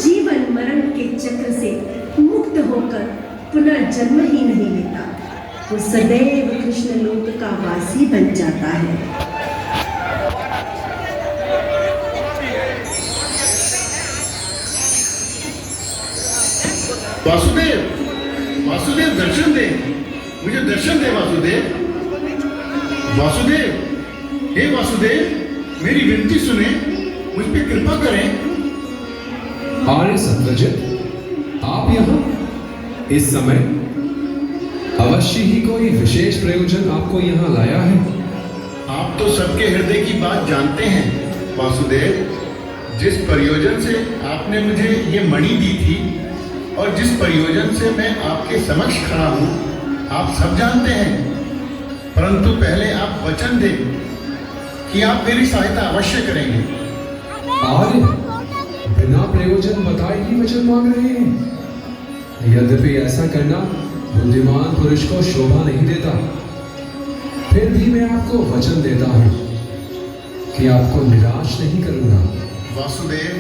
जीवन मरण के चक्र से मुक्त होकर पुनर्जन्म ही नहीं लेता, वो सदैव कृष्ण लोक का वासी बन जाता है। वासुदेव, वासुदेव दर्शन दे, मुझे दर्शन दे वासुदेव। वासुदेव, हे वासुदेव, मेरी विनती सुने, मुझ पे कृपा करें। आर्य सत्यजित, आप यहाँ इस समय अवश्य ही कोई विशेष प्रयोजन आपको यहाँ लाया है। आप तो सबके हृदय की बात जानते हैं वासुदेव। जिस प्रयोजन से आपने मुझे ये मणि दी थी और जिस प्रयोजन से मैं आपके समक्ष खड़ा हूँ, आप सब जानते हैं। परंतु पहले आप वचन दें कि आप मेरी सहायता अवश्य करेंगे। आर्य, बिना प्रयोजन बताए ही वचन मांग रहे हैं। यद्यपि ऐसा करना बुद्धिमान पुरुष को शोभा नहीं देता, फिर भी मैं आपको वचन देता हूं कि आपको निराश नहीं करूंगा। वासुदेव,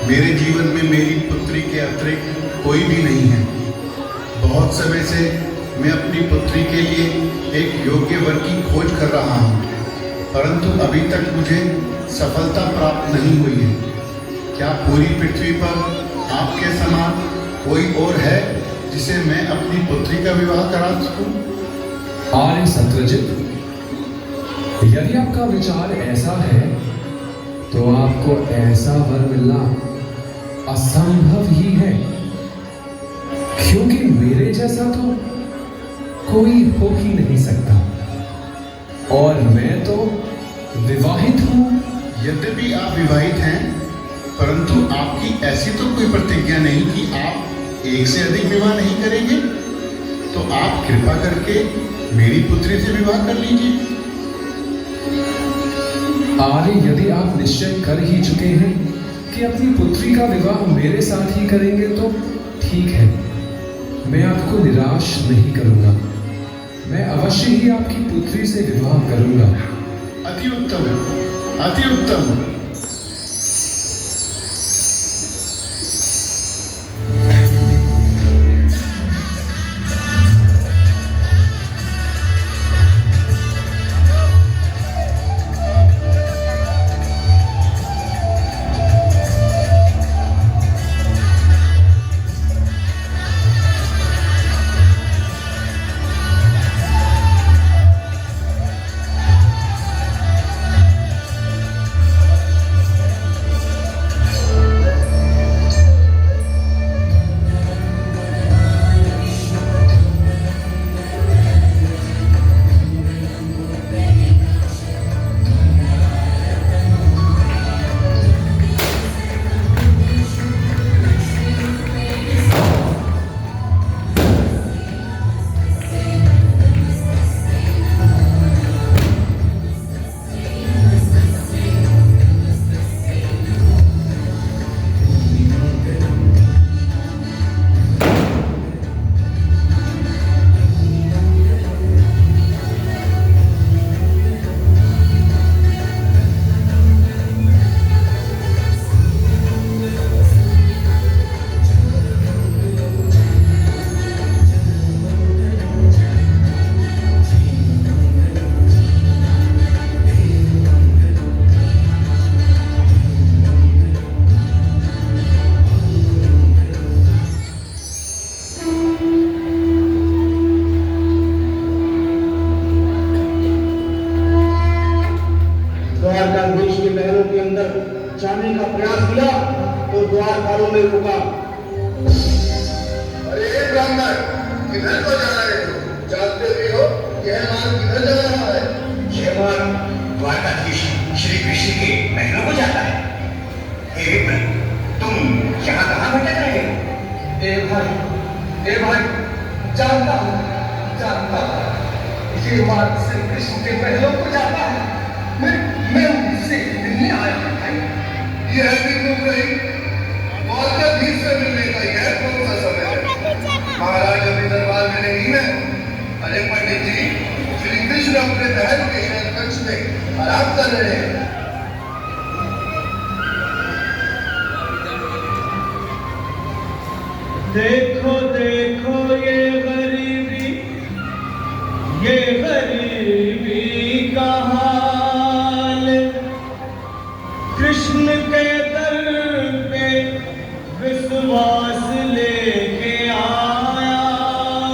मेरे जीवन में मेरी पुत्री के अतिरिक्त कोई भी नहीं है। बहुत समय से मैं अपनी पुत्री के लिए एक योग्य वर की खोज कर रहा हूँ, परंतु अभी तक मुझे सफलता प्राप्त नहीं हुई है। क्या पूरी पृथ्वी पर आपके समान कोई और है जिसे मैं अपनी पुत्री का विवाह करा सकूं? आर्य सत्यजित, यदि आपका विचार ऐसा है तो आपको ऐसा वर मिलना असंभव ही है, क्योंकि मेरे जैसा तो कोई हो ही नहीं सकता और मैं तो विवाहित हूं। यद्यपि आप विवाहित हैं, परंतु आपकी ऐसी तो कोई प्रतिज्ञा नहीं कि आप एक से अधिक विवाह नहीं करेंगे। तो आप कृपा करके मेरी पुत्री से विवाह कर लीजिए। आर्य, यदि आप निश्चय कर ही चुके हैं कि अपनी पुत्री का विवाह मेरे साथ ही करेंगे तो ठीक है, मैं आपको निराश नहीं करूंगा। मैं अवश्य ही आपकी पुत्री से विवाह करूंगा। अति उत्तम, अति उत्तम। जाने का प्रयास किया तो द्वारपालों में रुका। अरे ब्राह्मण, किधर को जा रहे हो? जानते भी हो यह मार्ग किधर जा रहा है? यह मार्ग द्वारकाधीश श्री कृष्ण के महलों को जाता है। हे विप्र, तुम यहाँ कहाँ भटक रहे हो? ए भाई, जानता हूँ। ये मार्ग श्री कृष्ण के महलों को जाता है। मैं उनसे मिलने आया हूँ भाई। यह भी तुम नहीं, द्वारकाधीश से मिलने का यह कौन सा समय है? महाराज अभी दरबार में नहीं है। अरे पंडित जी, श्री कृष्ण अपने महल के शयन कक्ष में आराम कर रहे हैं। देखो देखो ये गरीबी का हाल, कृष्ण के दर पे विश्वास लेके आया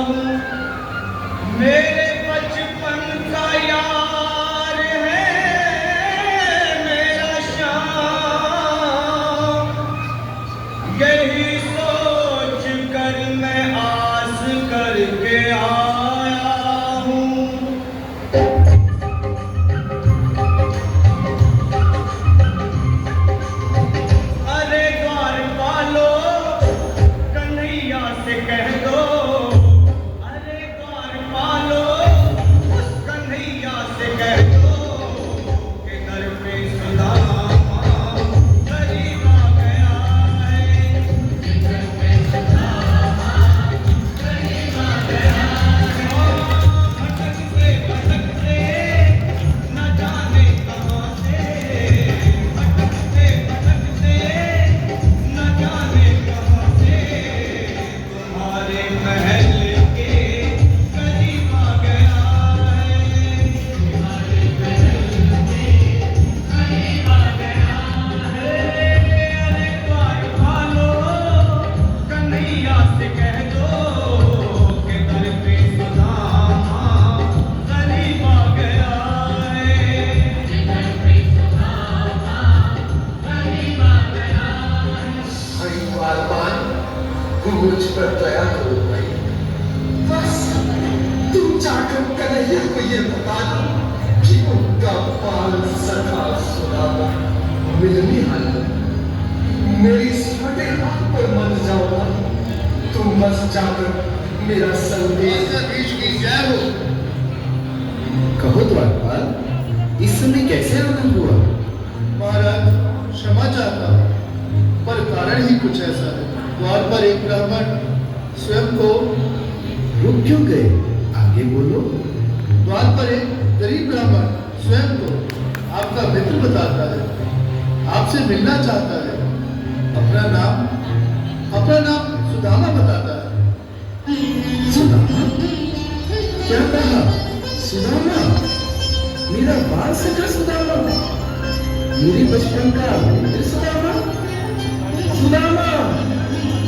हूँ। मेरे बचपन का यार है मेरा श्याम, यही सोच कर मैं आस करके आया हूँ। अरे द्वारपालो कन्हैया से कह दो, अरे द्वारपालो उस कन्हैया से कह दो कि दर पे सुदामा गरीब आ गया है। दर पे सुदामा गरीब आ गया है। भटकते भटकते न जाने कहाँ से, भटकते भटकते न जाने कहाँ से, तुम्हारे महल के करीब आ गया है। तुम्हारे महल के करीब आ गया है। अरे द्वारपालो कन्हैया से कह दो कि दर पे सुदामा गरीब आ गया है। दर पे सुदामा गरीब आ गया है। भाई बालवान, मुझ पर दया करो भाई। बस तुम जाकर कन्हैया को ये बता दो कि उनका बाल सखा सुदामा मिलने आया। मेरी छोटे हाथ पर मत जाओ भाई, तुम बस जाकर मेरा संदेश द्वारकाधीश की जय हो। कहो द्वारपाल, इस समय कैसे आना हुआ? महाराज क्षमा चाहता हूँ, पर कारण ही कुछ ऐसा है। द्वार पर एक ब्राह्मण स्वयं को रुक क्यों गए? आगे बोलो। द्वार पर एक गरीब ब्राह्मण स्वयं को आपका मित्र बताता है, आपसे मिलना चाहता है। अपना नाम सुदामा बताता है। सुदामा? क्या कहा? सुदामा? मेरा बाल सखा सुदामा? मेरे बचपन का मित्र सुदामा? सुदामा,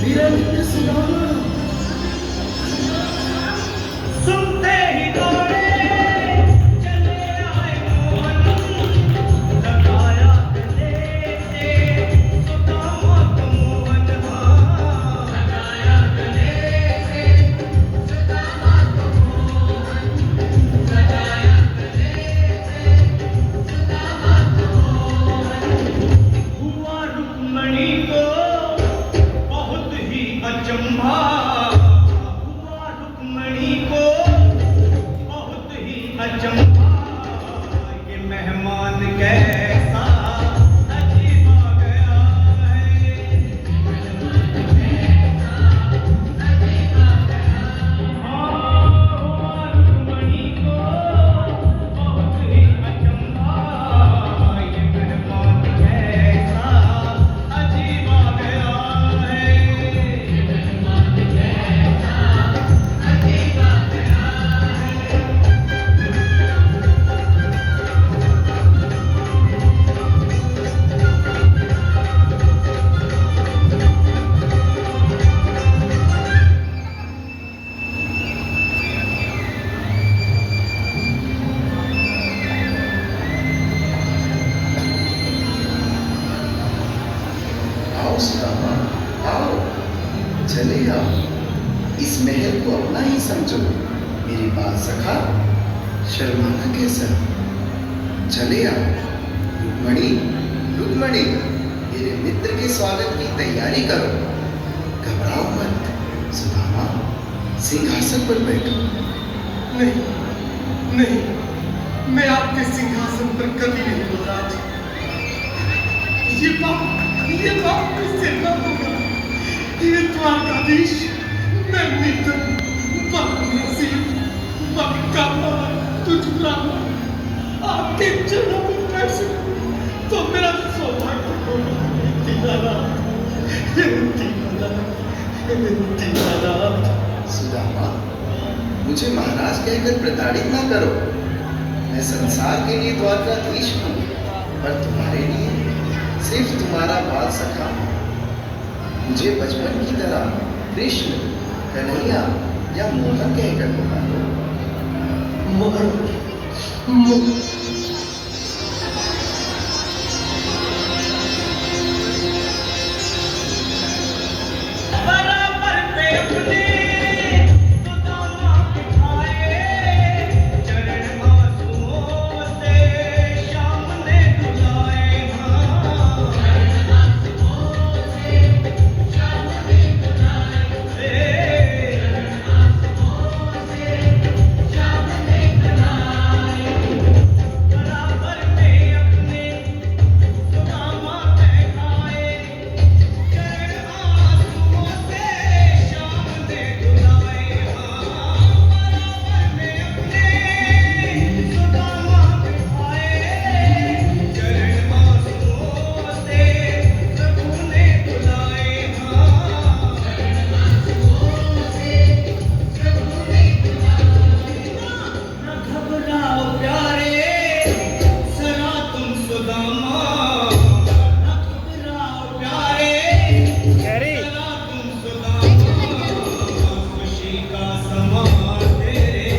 मेरा मित्र सुदामा। सुनते ही दौड़े चले आए मोहन, लगाया गले से सुदामा को मोहन। लगाया गले से सुदामा को मोहन, लगाया गले से सुदामा को मोहन। हुआ रुक्मणी को बहुत ही अचंभा, हुआ रुक्मणी को बहुत ही अचंभा। ये मेहमान कैसा अजीब आ गया है। मेहमान कैसा अजीब आ गया है। हाँ, हुआ रुक्मणी को बहुत ही अचंभा। ये मेहमान कैसा अजीब आ गया है। मेहमान कैसा अजीब आ गया है। आओ सुदामा, आओ, चले आओ। इस महल को अपना ही समझो। मेरी बात सखा, शर्माना कैसा? चले आओ। रुक्मणी, रुक्मणी, मेरे मित्र के स्वागत की तैयारी करो। घबराओ मत। सुदामा, सिंहासन पर बैठो। नहीं नहीं, मैं आपके सिंहासन पर कभी नहीं महाराज। ये बात मुझसे न होगा। ये द्वारकाधीश, मैं मित्र बदनसीब बदकामा तुझरामा आपके चरणों में बैठ सकूं तो मेरा सौभाग्य होगा। दीनानाथ, हे दीनानाथ, सुदामा, मुझे महाराज कहकर प्रताड़ित ना करो। मैं संसार के लिए द्वारकाधीश हूँ, पर तुम्हारे लिए सिर्फ तुम्हारा बाल सखा हूँ। मुझे बचपन की तरह कृष्ण, कन्हैया या मोहन कहकर पुकारो। बराबर पे अपने सुदामा बिठाए, चरण आंसुओं से श्याम ने धुलाए। चरण आंसुओं से श्याम ने धुलाए। चरण आंसुओं से श्याम ने धुलाए। बराबर में अपने सुदामा बैठाए, चरण आंसुओं से श्याम ने धुलाए। बराबर में अपने सुदामा बैठाए, चरण आंसुओं से प्रभु ने धुलाए। चरण आंसुओं से प्रभु ने धुलाए। न घबराओ प्यारे, सरा तुम सुदामा, न घबराओ प्यारे, सरा तुम सुदामा। खुशी का समा तेरे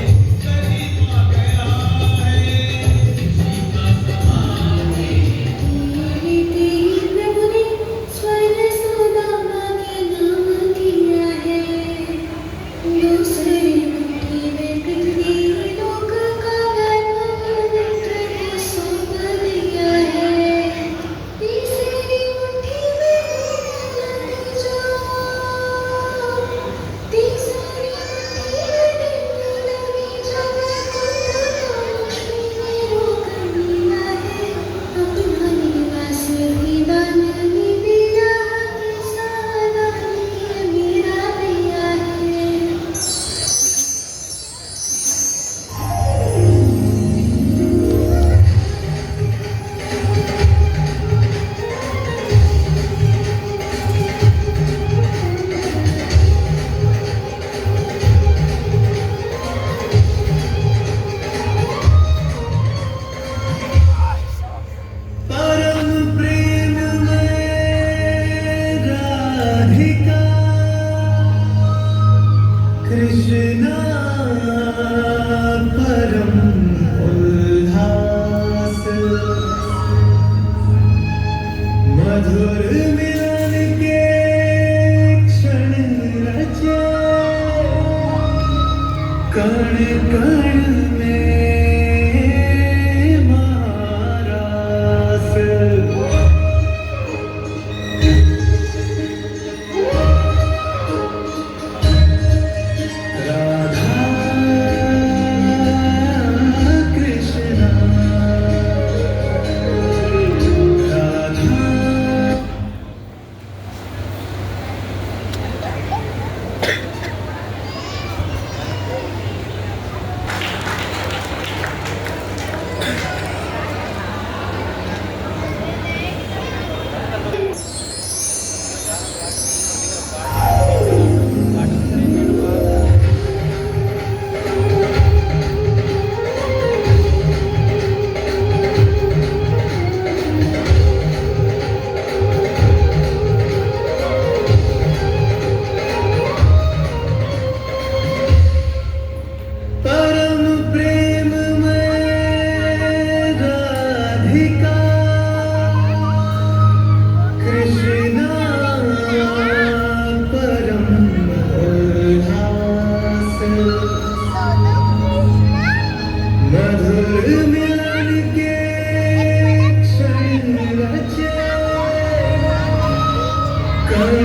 करीब आ गया है। खुशी का समा प्रभु ने स्वर्ण सुदामा के नाम किया है। दूसरी मुट्ठी में पृथ्वी लोक का वैभव को सौंप दिया है। तीसरी मुट्ठी में लग जाओ, तीसरी मुट्ठी में लगी जब लक्ष्मी ने रोक लिया है। अपना निवास भी दान में दिया है, सारा मेरा दिया है। परम प्रेम में राधिका, कृष्णा परम उल्लास। मधुर मिलन के क्षण रचे, कण कण में महारास। राधा कृष्णा, राधा परम प्रेम में राधिका, कृष्णा परम उल्लास। मधुर मिलन के क्षण रचे, कण